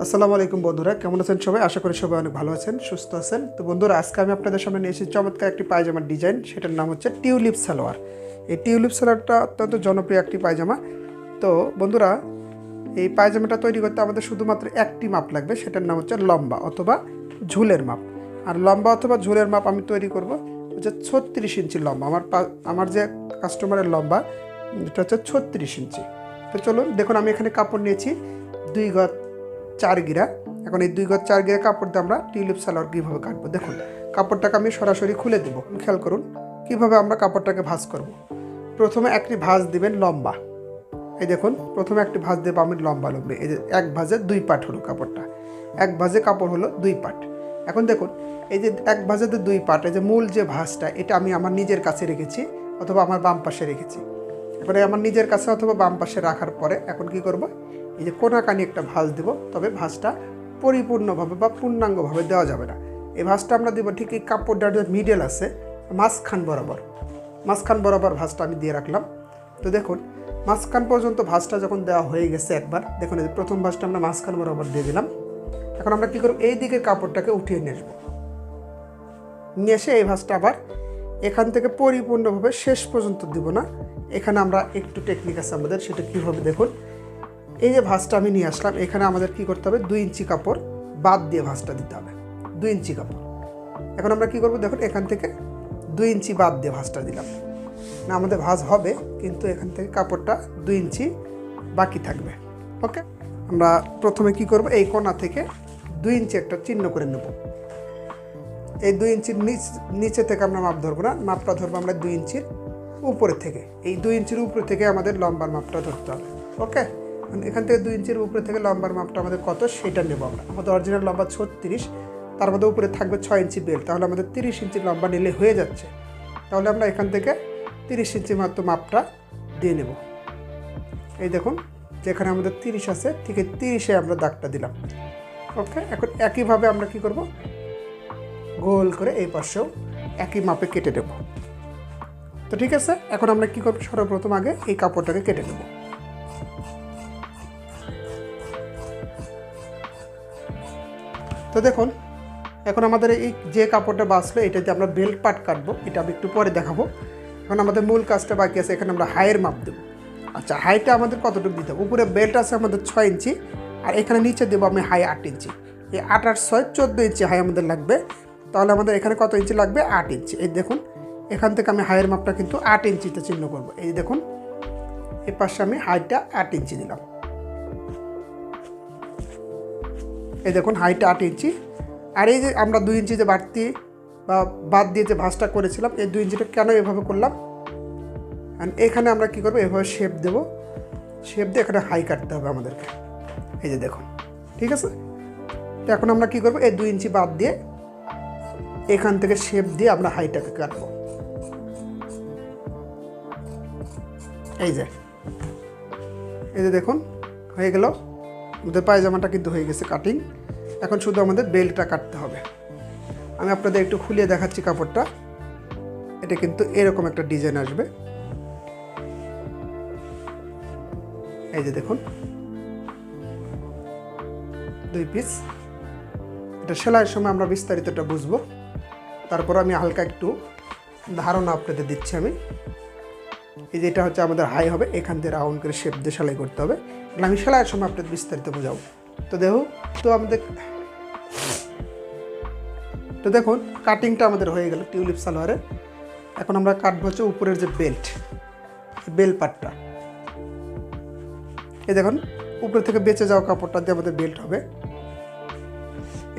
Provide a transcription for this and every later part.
আসসালামু আলাইকুম বন্ধুরা, কেমন আছেন সবাই? আশা করি সবাই অনেক ভালো আছেন, সুস্থ আছেন। তো বন্ধুরা, আজকে আমি আপনাদের সামনে নিয়ে এসেছি চমৎকার একটি পায়জামার ডিজাইন। সেটার নাম হচ্ছে টিউলিপ সালোয়ার। এই টিউলিপ সালোয়ারটা অত্যন্ত জনপ্রিয় একটি পায়জামা। তো বন্ধুরা, এই পায়জামাটা তৈরি করতে আমাদের শুধুমাত্র একটি মাপ লাগবে, সেটার নাম হচ্ছে লম্বা অথবা ঝুলের মাপ। আর লম্বা অথবা ঝুলের মাপ আমি তৈরি করব হচ্ছে 36 ইঞ্চি লম্বা। আমার যে কাস্টমারের লম্বা এটা হচ্ছে 36 ইঞ্চি। তো চলুন দেখুন, আমি এখানে কাপড় নিয়েছি 2 গজ 4 গিরা। এখন এই 2 গজ 4 গিরা কাপড় দিয়ে আমরা টিউলিপ সালোয়ার কীভাবে কাটবো দেখুন। কাপড়টাকে আমি সরাসরি খুলে দেবো। খেয়াল করুন কীভাবে আমরা কাপড়টাকে ভাঁজ করব। প্রথমে একটি ভাঁজ দিবেন লম্বা। এই দেখুন, প্রথমে একটি ভাঁজ দেবো আমি লম্বা। এই যে এক ভাঁজে 2 পাট হলো কাপড়টা, এক ভাঁজে কাপড় হলো 2 পাট। এখন দেখুন, এই যে এক ভাঁজেতে 2 পাট, এই যে মূল যে ভাঁজটা, এটা আমি আমার নিজের কাছে রেখেছি অথবা আমার বাম পাশে রেখেছি। এবারে আমার নিজের কাছে অথবা বাম পাশে রাখার পরে এখন কি করব, এই যে কোনাকানি একটা ভাঁজ দেব। তবে ভাঁজটা পরিপূর্ণভাবে বা পূর্ণাঙ্গভাবে দেওয়া যাবে না। এই ভাঁজটা আমরা দেবো ঠিক এই কাপড়টার যে মিডল আছে মাঝখান বরাবর ভাঁজটা আমি দিয়ে রাখলাম। তো দেখুন, মাঝখান পর্যন্ত ভাঁজটা যখন দেওয়া হয়ে গেছে একবার, দেখুন এই প্রথম ভাঁজটা আমরা মাঝখান বরাবর দিয়ে দিলাম। এখন আমরা কী করব, এই দিকের কাপড়টাকে উঠিয়ে নিয়ে আসবো। নিয়ে এসে এই ভাঁজটা আবার এখান থেকে পরিপূর্ণভাবে শেষ পর্যন্ত দিব না। এখানে আমরা একটু টেকনিক আছে আমাদের, সেটা কীভাবে দেখুন। এই যে ভাঁজটা আমি নিয়ে আসলাম, এখানে আমাদের কি করতে হবে, 2 ইঞ্চি কাপড় বাদ দিয়ে ভাঁজটা দিতে হবে। 2 ইঞ্চি কাপড়। এখন আমরা কি করব দেখুন, এখান থেকে 2 ইঞ্চি বাদ দিয়ে ভাঁজটা দিলাম না, আমাদের ভাঁজ হবে কিন্তু এখান থেকে কাপড়টা 2 ইঞ্চি বাকি থাকবে। ওকে, আমরা প্রথমে কি করব, এই কোণা থেকে 2 ইঞ্চি একটা চিহ্ন করে নেব। এই 2 ইঞ্চির নিচে থেকে আমরা মাপ ধরবো না, মাপটা ধরবো আমরা 2 ইঞ্চির উপরে থেকে। এই 2 ইঞ্চির উপরে থেকে আমাদের লম্বার মাপটা ধরতে হবে। ওকে, এখান থেকে 2 ইঞ্চির উপরে থেকে লম্বার মাপটা আমাদের কত সেটা নেব আমরা। আমাদের অরিজিনাল লম্বা 36, তার মধ্যে উপরে থাকবে 6 ইঞ্চি বেল্ট, তাহলে আমাদের 30 ইঞ্চি লম্বা নিলে হয়ে যাচ্ছে। তাহলে আমরা এখান থেকে 30 ইঞ্চি মাত্র মাপটা দিয়ে নেব। এই দেখুন, যেখানে আমাদের 30 আছে ঠিক এই 30-এ আমরা দাগটা দিলাম। ওকে, এখন একইভাবে আমরা কি করব, গোল করে এই পাশেও একই মাপে কেটে দেব। তো ঠিক আছে, এখন আমরা কি করব, সর্বপ্রথম আগে এই কাপড়টাকে কেটে নেব। তো দেখুন, এখন আমাদের এই যে কাপড়টা বাঁচলো এটাতে আমরা বেল্ট পার্ট কাটবো, এটা আমি একটু পরে দেখাবো। এখন আমাদের মূল কাজটা বাকি আছে, এখানে আমরা হাইয়ের মাপ দেবো। আচ্ছা, হাইটা আমাদের কতটুকু দিতে হবে, উপরে বেল্ট আছে আমাদের 6 ইঞ্চি, আর এখানে নিচে দেবো আমি হাই 8 ইঞ্চি। এই 8 আর 6 14 ইঞ্চি হাই আমাদের লাগবে। তাহলে আমাদের এখানে কত ইঞ্চি লাগবে, 8 ইঞ্চি। এই দেখুন, এখান থেকে আমি হাইয়ের মাপটা কিন্তু 8 ইঞ্চিতে চিহ্ন করব। এই দেখুন, এই পাশে আমি হাইটটা 8 ইঞ্চি দিলাম। এই দেখুন, হাইটটা 8 ইঞ্চি। আর এই যে আমরা 2 ইঞ্চি যে বাড়তি বা বাদ দিয়ে যে ভাঁজটা করেছিলাম, এই 2 ইঞ্চিটা কেন এভাবে করলাম, এখানে আমরা কি করব, এভাবে শেপ দেব। শেপ দিয়ে এখানে হাই কাটতে হবে আমাদেরকে। এই যে দেখুন, ঠিক আছে। তো এখন আমরা কি করব, এই 2 ইঞ্চি বাদ দিয়ে এখান থেকে শেপ দিয়ে আমরা হাইটাকে কাটবো। এই যে দেখুন, হয়ে গেল আমাদের পায়জামাটা কিন্তু হয়ে গেছে কাটিং। এখন শুধু আমাদের বেল্টটা কাটতে হবে। আমি আপনাদের একটু খুলিয়ে দেখাচ্ছি কাপড়টা। এটা কিন্তু এরকম একটা ডিজাইন আসবে। এই যে দেখুন, 2 পিস। এটা সেলাইয়ের সময় আমরা বিস্তারিতটা বুঝবো, তারপর আমি হালকা একটু ধারণা আপনাদের দিচ্ছি আমি। এই যে এটা হচ্ছে আমাদের হাই হবে, এখান থেকে রাউন্ড করে শেপ দিয়ে সেলাই করতে হবে। এগুলো আমি সেলাইয়ের সময় আপনাদের বিস্তারিত বোঝাবো। তো দেখুন, কাটিংটা আমাদের হয়ে গেল টিউলিপ সালোয়ারে। এখন আমরা কাটবো হচ্ছে উপরের যে বেল্ট পার্টটা। এই দেখুন, উপরে থেকে বেঁচে যাওয়া কাপড়টা দিয়ে আমাদের বেল্ট হবে।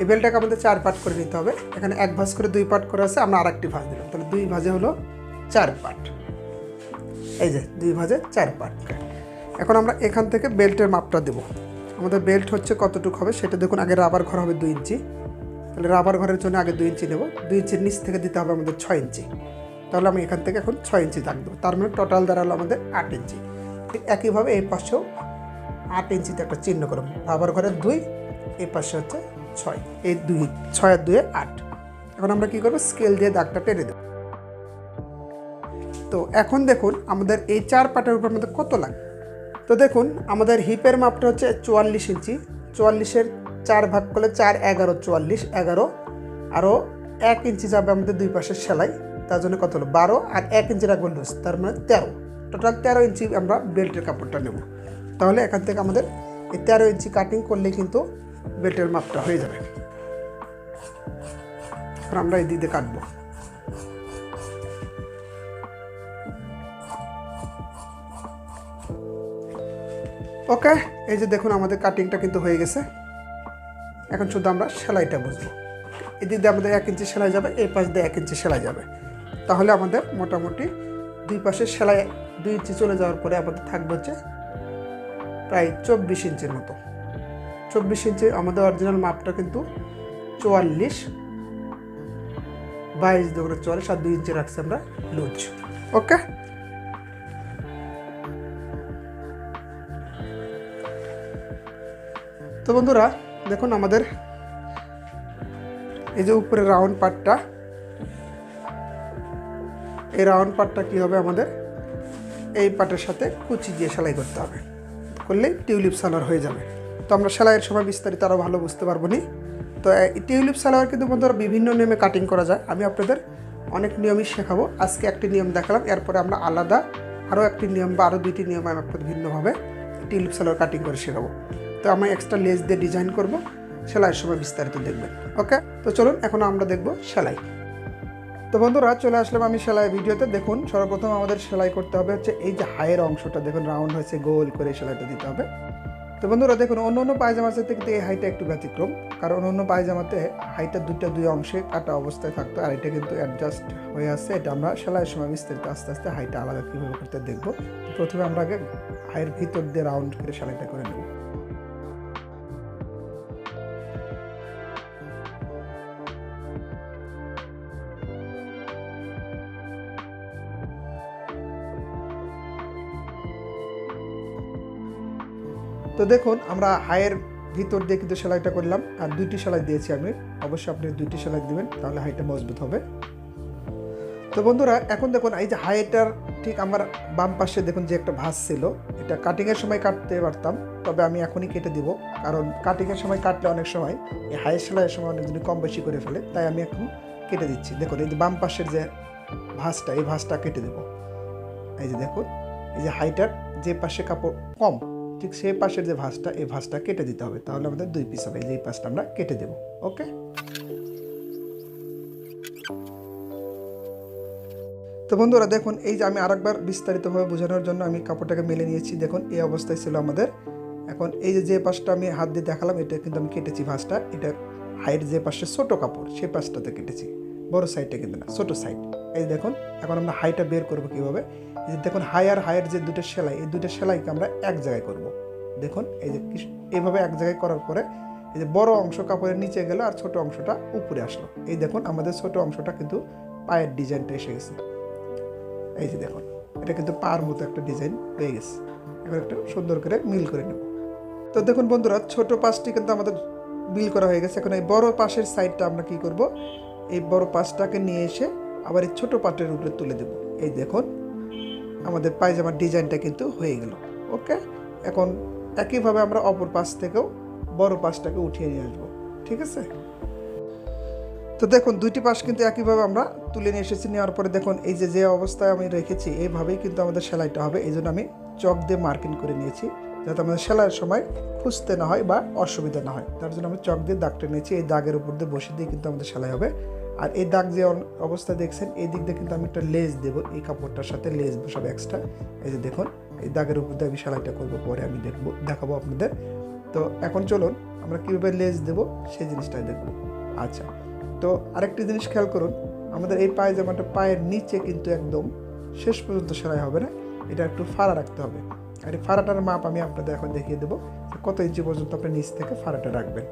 এই বেল্টটাকে আমাদের 4 পার্ট করে নিতে হবে। এখানে এক ভাঁজ করে 2 পার্ট করে আছে, আমরা আরেকটি ভাঁজ দিলাম, তাহলে 2 ভাঁজে হলো 4 পার্ট। এই যে 2 ভাঁজে 4 পার্ট। এখন আমরা এখান থেকে বেল্টের মাপটা দেব। আমাদের বেল্ট হচ্ছে কতটুকু হবে সেটা দেখুন। আগে রাবার ঘর হবে 2 ইঞ্চি, তাহলে রাবার ঘরের জন্য আগে 2 ইঞ্চি নেব। 2 ইঞ্চির নিচ থেকে দিতে হবে আমাদের 6 ইঞ্চি। তাহলে আমি এখান থেকে এখন 6 ইঞ্চি দাগ দেবো। তার মানে টোটাল দাঁড়ালো আমাদের 8 ইঞ্চি। ঠিক একইভাবে এই পাশেও 8 ইঞ্চিতে একটা চিহ্ন করব। রাবার ঘরের 2, এই পাশে হচ্ছে 6। এই 6 আর 2 8। এখন আমরা কী করবো, স্কেল দিয়ে দাগটা টেনে দেব। তো এখন দেখুন, আমাদের এই 4 পাটের উপর আমাদের কত লাগে। তো দেখুন, আমাদের হিপের মাপটা হচ্ছে 44 ইঞ্চি। 44-এর 4 ভাগ করলে 4 11 44 11 আরও 1 ইঞ্চি যাবে আমাদের দুই পাশের সেলাই, তার জন্য কত হলো 12 আর 1 ইঞ্চি রাখবো লুজ, তার মানে 13, টোটাল 13 ইঞ্চি আমরা বেল্টের কাপড়টা নেব। তাহলে এখান থেকে আমাদের এই 13 ইঞ্চি কাটিং করলে কিন্তু বেল্টের মাপটা হয়ে যাবে। আর আমরা এই দিকে কাটবো। ওকে, এই যে দেখুন আমাদের কাটিংটা কিন্তু হয়ে গেছে। এখন শুধু আমরা সেলাইটা বুঝবো। এদিক দিয়ে আমাদের 1 ইঞ্চি সেলাই যাবে, এই পাশ দিয়ে 1 ইঞ্চি সেলাই যাবে। তাহলে আমাদের মোটামুটি দুই পাশের সেলাই 2 ইঞ্চি চলে যাওয়ার পরে আমাদের থাকবে হচ্ছে প্রায় 24 ইঞ্চির মতো। 24 ইঞ্চি আমাদের অরিজিনাল মাপটা কিন্তু 44, 22 দুগুণে 44 আর 2 ইঞ্চি রাখছি আমরা লুজ। ওকে, তো বন্ধুরা দেখুন আমাদের এই যে উপরে রাউন্ড পার্টটা, এই রাউন্ড পার্টটা কী হবে আমাদের এই পার্টের সাথে কুচি দিয়ে সেলাই করতে হবে, করলেই টিউলিপ সালোয়ার হয়ে যাবে। তো আমরা সেলাইয়ের সময় বিস্তারিত আরও ভালো বুঝতে পারবো নি। তো এই টিউলিপ সালোয়ার কিন্তু বন্ধুরা বিভিন্ন নিয়মে কাটিং করা যায়, আমি আপনাদের অনেক নিয়মই শেখাবো। আজকে একটি নিয়ম দেখালাম, এরপরে আমরা আলাদা আরও একটি নিয়ম বা আরও 2টি নিয়ম আমি আপনাদের ভিন্নভাবে টিউলিপ সালোয়ার কাটিং করে শেখাবো। তো আমি এক্সট্রা লেস দিয়ে ডিজাইন করব, সেলাইয়ের সময় বিস্তারিত দেখবেন। ওকে, তো চলুন এখন আমরা দেখব সেলাই। তো বন্ধুরা চলে আসলাম আমি সেলাই ভিডিওতে। দেখুন সর্বপ্রথম আমাদের সেলাই করতে হবে হচ্ছে এই যে হাইয়ের অংশটা, দেখুন রাউন্ড হয়েছে, গোল করে সেলাইটা দিতে হবে। তো বন্ধুরা দেখুন অন্য পায়জামার সাথে কিন্তু এই হাইটা একটু ব্যতিক্রম, কারণ অন্য পায়জামাতে হাইটা দুই অংশে কাটা অবস্থায় থাকতো, আর এটা কিন্তু অ্যাডজাস্ট হয়ে আসছে। এটা আমরা সেলাইয়ের সময় বিস্তারিত আস্তে আস্তে হাইটা আলাদা কীভাবে করতে দেখবো। প্রথমে আমরা আগে হাইয়ের ভিতর দিয়ে রাউন্ড করে সেলাইটা করে নেব। তো দেখুন আমরা হাইয়ের ভিতর দিয়ে কিন্তু সেলাইটা করলাম, আর 2টি সেলাই দিয়েছি আমি। অবশ্যই আপনি 2টি সেলাই দিবেন, তাহলে হাইটা মজবুত হবে। তো বন্ধুরা এখন দেখুন এই যে হাইটার ঠিক আমার বাম পাশে দেখুন যে একটা ভাঁজ ছিল, এটা কাটিংয়ের সময় কাটতে পারতাম, তবে আমি এখনই কেটে দিব, কারণ কাটিংয়ের সময় কাটলে অনেক সময় এই হাইয়ের সেলাইয়ের সময় অনেকদিন কম বেশি করে ফেলে, তাই আমি এখন কেটে দিচ্ছি। দেখুন এই যে বাম পাশের যে ভাঁজটা, এই ভাঁজটা কেটে দেবো। এই যে দেখুন এই যে হাইটার যে পাশে কাপড় কম, ঠিক সেই পাশের যে ভাঁজটা, এই ভাঁজটা কেটে দিতে হবে, তাহলে আমাদের 2 পিস হবে। এই পাশটা আমরা কেটে দেব। ওকে, তো বন্ধুরা দেখুন এই যে আমি আরেকবার বিস্তারিতভাবে বোঝানোর জন্য আমি কাপড়টাকে মেলে নিয়েছি। দেখুন এই অবস্থায় ছিল আমাদের। এখন এই যে পাশটা আমি হাত দিয়ে দেখালাম, এটা কিন্তু আমি কেটেছি ভাঁজটা। এটা হাইয়ের যে পাশে ছোট কাপড়, সেই পাশটাতে কেটেছি, বড় সাইডটা কিন্তু না, ছোট সাইড। এই দেখুন এখন আমরা হাইটা বের করবো কীভাবে। এই যে দেখুন হাইয়ের যে 2টা সেলাই, এই 2টা সেলাইকে আমরা এক জায়গায় করব। দেখুন এই যে এইভাবে এক জায়গায় করার পরে এই যে বড় অংশ কাপড়ের নিচে গেল আর ছোট অংশটা উপরে আসলো। এই দেখুন আমাদের ছোট অংশটা কিন্তু পায়ের ডিজাইনটা এসে গেছে। এই যে দেখুন এটা কিন্তু পায়ের মতো একটা ডিজাইন পেয়ে গেছে। এবার একটু সুন্দর করে মিল করে নেব। তো দেখুন বন্ধুরা ছোট পাশটি কিন্তু আমাদের মিল করা হয়ে গেছে। এখন এই বড় পাশের সাইডটা আমরা কি করব, এই বড় পাশটাকে নিয়ে এসে আবার এই ছোট পাটের উপরে তুলে দেব। এই দেখুন আমাদের পায়জামার ডিজাইনটা কিন্তু হয়ে গেল। ওকে, এখন একইভাবে আমরা অপর পাশ থেকেও বড় পাশটাকে উঠিয়ে নিয়ে আসবো। ঠিক আছে, তো দেখুন 2টি পাশ কিন্তু একইভাবে আমরা তুলে নিয়ে এসেছি। নেওয়ার পরে দেখুন এই যে অবস্থায় আমি রেখেছি, এইভাবেই কিন্তু আমাদের সেলাইটা হবে। এই জন্য আমি চক দিয়ে মার্কিং করে নিয়েছি, যাতে আমাদের সেলাইয়ের সময় খুঁজতে না হয় বা অসুবিধা না হয়। তার জন্য আমি চক দিয়ে দাগটা নিয়েছি। এই দাগের উপর দিয়ে বসে দিয়ে কিন্তু আমাদের সেলাই হবে। আর এই দাগ যে অবস্থা দেখছেন, এই দিক দিয়ে কিন্তু আমি একটা লেস দেবো, এই কাপড়টার সাথে লেস বসাবো এক্সট্রা। এই যে দেখুন এই দাগের উপর দিয়ে আমি সেলাইটা করবো, পরে আমি দেখাবো আপনাদের। তো এখন চলুন আমরা কীভাবে লেস দেবো সেই জিনিসটাই দেখবো। আচ্ছা, তো আরেকটি জিনিস খেয়াল করুন, আমাদের এই পায়জামাটা পায়ের নিচে কিন্তু একদম শেষ পর্যন্ত সেলাই হবে না, এটা একটু ফাড়া রাখতে হবে। আর এই ফাড়াটার মাপ আমি আপনাদের এখন দেখিয়ে দেবো কত ইঞ্চি পর্যন্ত আপনি নিচ থেকে ফাড়াটা রাখবেন।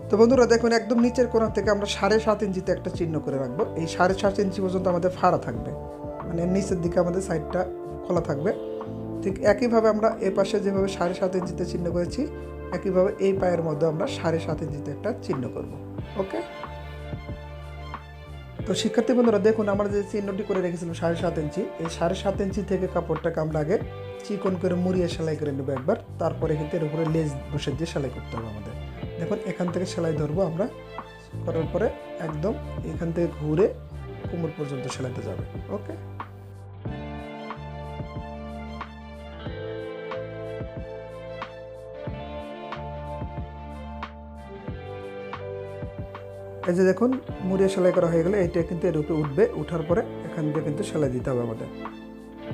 তো বন্ধুরা দেখুন একদম নিচের কোণা থেকে আমরা 7.5 ইঞ্চিতে একটা চিহ্ন করে রাখবো। এই 7.5 ইঞ্চি পর্যন্ত আমাদের ফাড়া থাকবে, মানে নিচের দিকে আমাদের সাইডটা খোলা থাকবে। ঠিক একইভাবে আমরা এই পাশে যেভাবে 7.5 ইঞ্চিতে চিহ্ন করেছি, একইভাবে এই পায়ের মধ্যে আমরা 7.5 ইঞ্চিতে একটা চিহ্ন করব। ওকে, তো শিক্ষার্থী বন্ধুরা দেখুন আমরা যে চিহ্নটি করে রেখেছিলাম 7.5 ইঞ্চি, এই 7.5 ইঞ্চি থেকে কাপড়টাকে আমরা আগে চিকন করে মুড়িয়ে সেলাই করে নেবো একবার। তারপরে কিন্তু এর উপরে লেজ বসে দিয়ে সেলাই করতে হবে আমাদের। দেখুন এখান থেকে সেলাই ধরবো আমরা, করার পরে একদম এখান থেকে ঘুরে কোমর পর্যন্ত সেলাইতে যাবে। ওকে, এই যে দেখুন মুড়িয়ে সেলাই করা হয়ে গেলে এইটা কিন্তু এর উপরে উঠবে, উঠার পরে এখান থেকে কিন্তু সেলাই দিতে হবে আমাদের।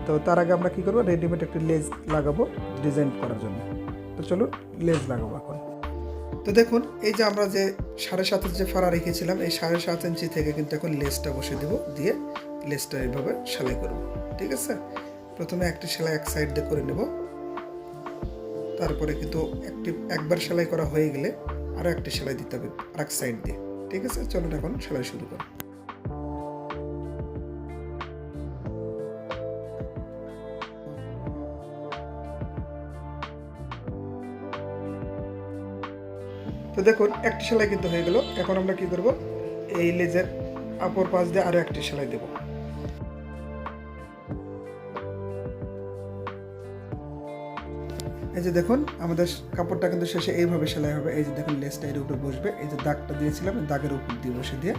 তো তার আগে আমরা কি করবো, রেডিমেড একটি লেস লাগাবো ডিজাইন করার জন্য। তো চলুন লেস লাগাবো এখন। তো দেখুন এই যে আমরা যে 7.5 যে ফাড়া রেখেছিলাম, এই 7.5 ইঞ্চি থেকে কিন্তু এখন লেসটা বসে দেবো, দিয়ে লেসটা এইভাবে সেলাই করব। ঠিক আছে, প্রথমে একটি সেলাই এক সাইড দিয়ে করে নেব, তারপরে কিন্তু একবার সেলাই করা হয়ে গেলে আরও একটি সেলাই দিতে হবে আরেক সাইড দিয়ে। ঠিক আছে, চলুন এখন সেলাই শুরু করি। তো দেখুন একটি সেলাই কিন্তু হয়ে গেল। এখন আমরা কি করব, এই লেজের অপর পাশ দিয়ে আরো একটি সেলাই দেব। এই যে দেখুন আমাদের কাপড়টা কিন্তু শেষে এইভাবে সেলাই হবে। এই যে দেখুন লেসটা এর উপরে বসবে, এই যে দাগটা দিয়েছিলাম দাগের উপর দিয়ে বসে দিয়ে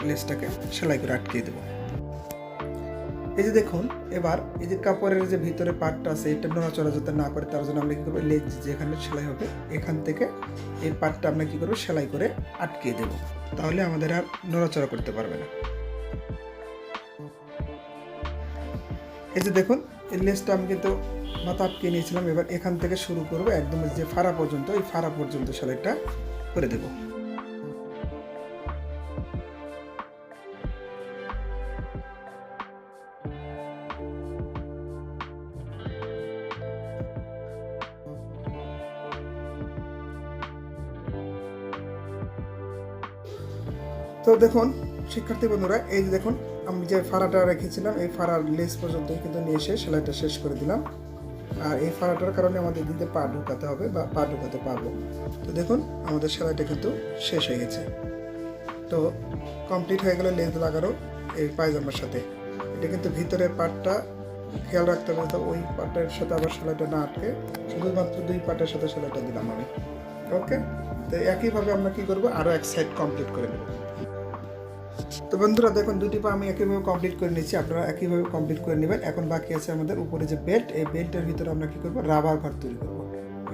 লেসটাকে সেলাই করে আটকে দেবো। এই যে দেখুন এবার এই যে কাপড়ের যে ভিতরে পার্টটা আছে এটা নড়াচড়া যাতে না করে তার জন্য আমরা কি করবো, লেজ যেখানে সেলাই হবে এখান থেকে এই পার্টটা আমরা কি করবো সেলাই করে আটকে দেব, তাহলে আমাদের আর নড়াচড়া করতে পারবে না। এই যে দেখুন এই লেসটা আমি কিন্তু মাথা আটকে নিয়েছিলাম, এবার এখান থেকে শুরু করবো একদম যে ফাড়া পর্যন্ত, এই ফাড়া পর্যন্ত সেলাইটা করে দেবো। তো দেখুন শিক্ষার্থী বন্ধুরা, এই যে দেখুন আমি যে ফাড়াটা রেখেছিলাম এই ফাড়ার লেস পর্যন্ত কিন্তু নিয়ে এসে সেলাইটা শেষ করে দিলাম। আর এই ফাড়াটার কারণে আমাদের দিতে পা ঢুকাতে হবে বা পা ঢুকাতে পারবো। তো দেখুন আমাদের সেলাইটা কিন্তু শেষ হয়ে গেছে। তো কমপ্লিট হয়ে গেল লেস লাগানো এই পায়জামার সাথে। এটা কিন্তু ভিতরের পার্টটা খেয়াল রাখতে হবে, তো ওই পার্টের সাথে আবার সেলাইটা না আটকে শুধুমাত্র দুই পার্টের সাথে সেলাইটা দিলাম আমি। ওকে, তো একইভাবে আমরা কি করবো, আরও এক সাইড কমপ্লিট করে নেব। তো বন্ধুরা দেখুন দুটি পা আমি একইভাবে কমপ্লিট করে নিচ্ছি, আপনারা একইভাবে কমপ্লিট করে নেবেন। এখন বাকি আছে আমাদের উপরে যে বেল্ট, এই বেল্টের ভিতরে আমরা কি করবো, রাবার ঘর তৈরি করবো।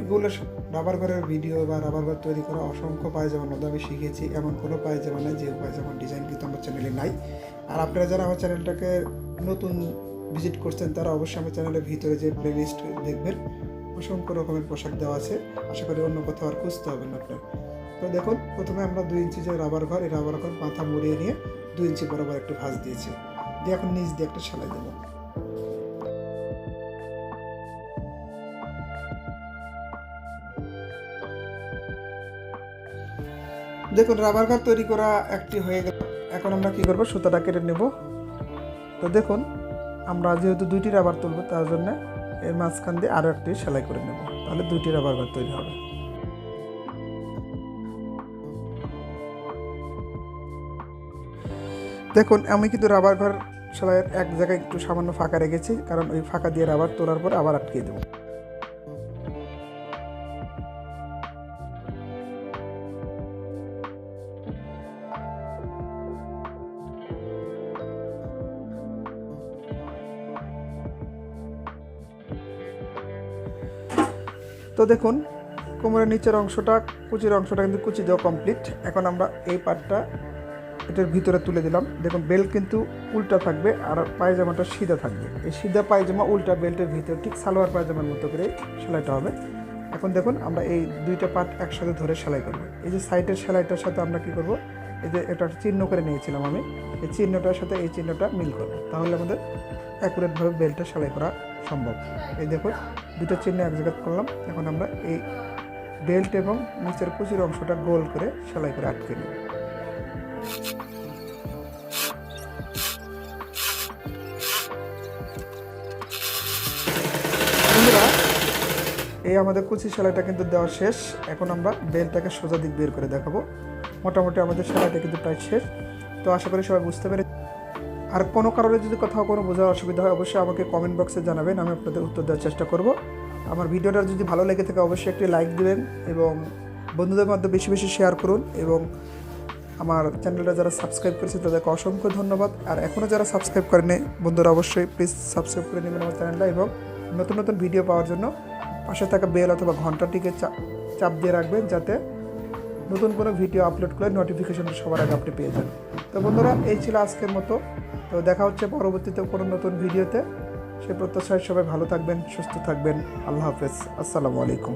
এগুলো রাবার ঘরের ভিডিও বা রাবার ঘর তৈরি করা অসংখ্য পায়জামার মধ্যে আমি শিখেছি, এমন কোনো পায়জামা নেই যে পায়জামার ডিজাইন কিন্তু আমার চ্যানেলে নাই। আর আপনারা যারা আমার চ্যানেলটাকে নতুন ভিজিট করছেন তারা অবশ্যই আমার চ্যানেলের ভিতরে যে প্লেলিস্ট দেখবেন, অসংখ্য রকমের পোশাক দেওয়া আছে, আশা করি অন্য কোথাও আর খুঁজতে হবে না আপনার। তো দেখুন প্রথমে আমরা 2 ইঞ্চি যে রাবার ঘর, এই রাবার ঘর মাথা মুড়িয়ে নিয়ে 2 ইঞ্চি বরাবর একটু ভাঁজ দিয়েছি, দিয়ে এখন নিচ দিয়ে একটা সেলাই দেবো। দেখুন রাবার ঘর তৈরি করা একটি হয়ে গেল। এখন আমরা কি করব, সুতাটা কেটে নেব। তো দেখুন আমরা যেহেতু 2টি রাবার তুলবো তার জন্য এর মাঝখান দিয়ে আরও একটি সেলাই করে নেব, তাহলে 2টি রাবার ঘর তৈরি হবে। দেখুন আমি কিন্তু রাবার ঘর সেলাইয়ের এক জায়গায় একটু সামান্য ফাঁকা রেখেছি, কারণ ওই ফাঁকা দিয়ে রাবার তোলার পর আবার আটকে দেবো। তো দেখুন কোমরের নিচের অংশটা, কুচির অংশটা কিন্তু কুচি দেওয়া কমপ্লিট। এখন আমরা এই পার্টটা এটার ভিতরে তুলে দিলাম। দেখুন বেল্ট কিন্তু উল্টা থাকবে আর পায়জামাটা সিধা থাকবে। এই সিধা পায়জামা উল্টা বেল্টের ভিতরে ঠিক সালোয়ার পায়জামার মতো করে সেলাইটা হবে। এখন দেখুন আমরা এই 2টা পার্ট একসাথে ধরে সেলাই করব। এই যে সাইডের সেলাইটার সাথে আমরা কি করব, এই যে এটা চিহ্ন করে নিয়েছিলাম আমি, এই চিহ্নটার সাথে এই চিহ্নটা মিল করব, তাহলে আমাদের অ্যাকুরেটভাবে বেল্টটা সেলাই করা সম্ভব। এই দেখুন 2টা চিহ্ন এক জায়গায় করলাম। এখন আমরা এই বেল্ট এবং নিচের কুচির অংশটা গোল করে সেলাই করে আটকে নেব। বন্ধুরা এই আমাদের কুচি সেলাইটা কিন্তু দেওয়া শেষ। এখন আমরা বেল্টটাকে সোজা দিক বের করে দেখাবো। মোটামুটি আমাদের সেলাইটা কিন্তু প্রায় শেষ। তো আশা করি সবাই বুঝতে পেরে। আর কোনো কারণে যদি কোথাও কোনো বোঝার অসুবিধা হয় অবশ্যই আমাকে কমেন্ট বক্সে জানাবেন, আমি আপনাদের উত্তর দেওয়ার চেষ্টা করব। আমার ভিডিওটা যদি ভালো লেগে থাকে অবশ্যই একটি লাইক দিবেন এবং বন্ধুদের মধ্যে বেশি বেশি শেয়ার করুন এবং আমার চ্যানেলটা যারা সাবস্ক্রাইব করেছে তাদেরকে অসংখ্য ধন্যবাদ। আর এখনও যারা সাবস্ক্রাইব করেনি বন্ধুরা অবশ্যই প্লিজ সাবস্ক্রাইব করে নেবেন আমার চ্যানেলটা এবং নতুন নতুন ভিডিও পাওয়ার জন্য পাশে থাকা বেল অথবা ঘন্টাটিকে চাপ দিয়ে রাখবেন, যাতে নতুন কোনো ভিডিও আপলোড করে নোটিফিকেশনটা সবার আগে আপনি পেয়ে যান। তো বন্ধুরা, এই ছিল আজকের মতো। তো দেখা হচ্ছে পরবর্তীতে কোনো নতুন ভিডিওতে। সে প্রত্যাশায় সবাই ভালো থাকবেন, সুস্থ থাকবেন। আল্লাহ হাফেজ, আসসালামু আলাইকুম।